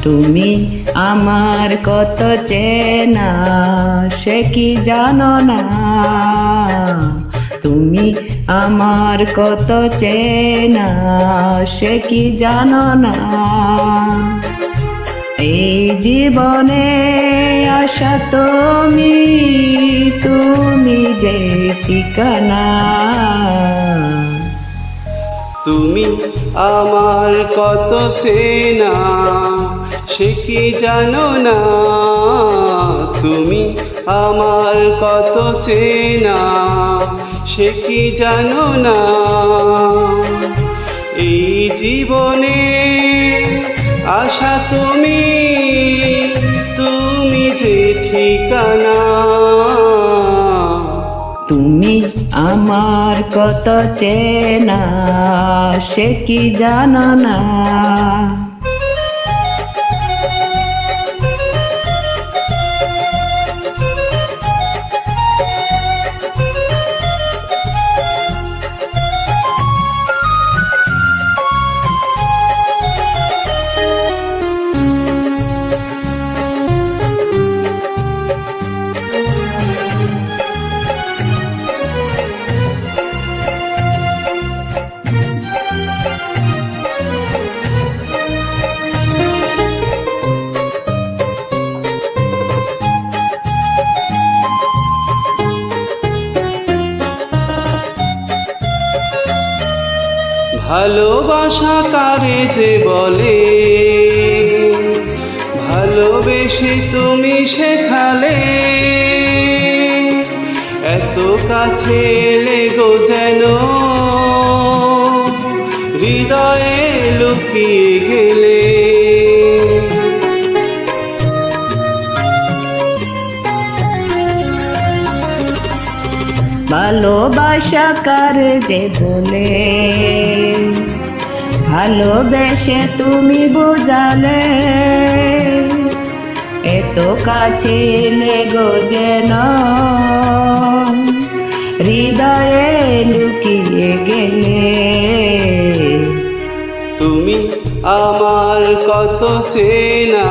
তুমি আমার কত চেনা সে কি জানো না, তুমি আমার কত চেনা সে কি জানো না। এই জীবনে আশা তুমি, তুমি যে ঠিকানা। তুমি আমার কত চেনা সে কি জানো না, তুমি আমার কত চেনা সে কি জানো না। এই জীবনে আশা তুমি, তুমি যে ঠিকানা। তুমি আমার কত চেনা সে কি জানো না। ভালোবাসা কারে যে বলে, ভালোবেসে তুমি শেখালে, এত কাছে এলে গো যেন হৃদয়ে লুকিয়ে গেলে। ভালোবাসা কারে যে বলে, ভালোবেসে তুমি বোঝালে, এত কাছে এলে গো যেন হৃদয়ে লুকিয়ে গেলে। তুমি আমার কত চেনা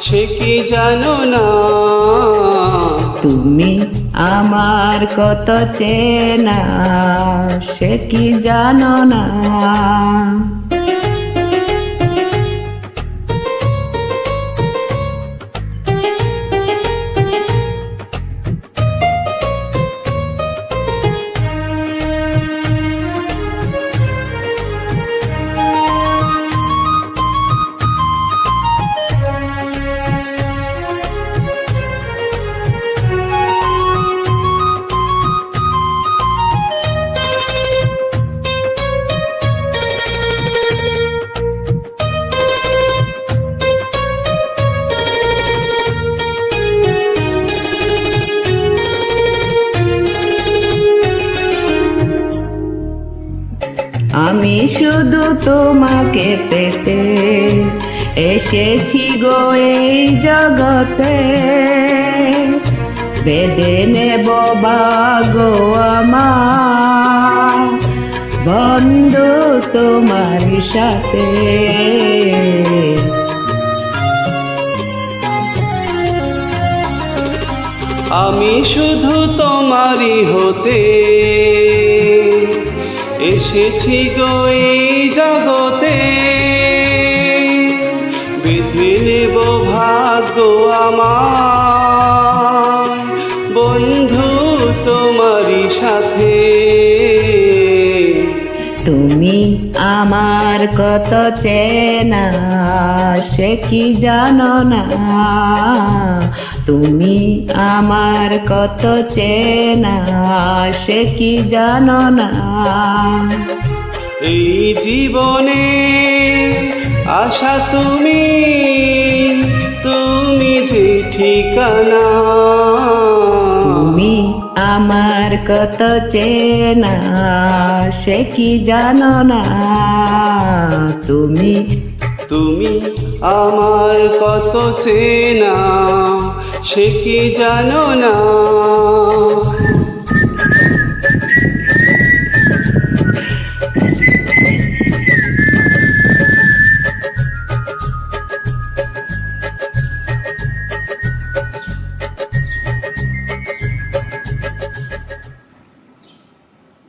সে কি জানো না, তুমি আমার কত চেনা সে কি জানো না। আমি শুধু তোমাকে পেতে এসেছি গো এই জগতে, বেঁধে নেব ভাগ্য আমার বন্ধু তোমার সাথে। আমি শুধু তোমারই হতে এসেছি গো এই জগতে, বেঁধে নেব ভাগ্য আমার বন্ধু তোমারই সাথে। তুমি আমার কত চেনা সে কি জানো না, তুমি আমার কত চেনা সে কি জানো না। এই জীবনে আশা তুমি, তুমি যে ঠিকানা। তুমি আমার কত চেনা সে কি জানো না, তুমি তুমি আমার কত চেনা সে কি জানো না।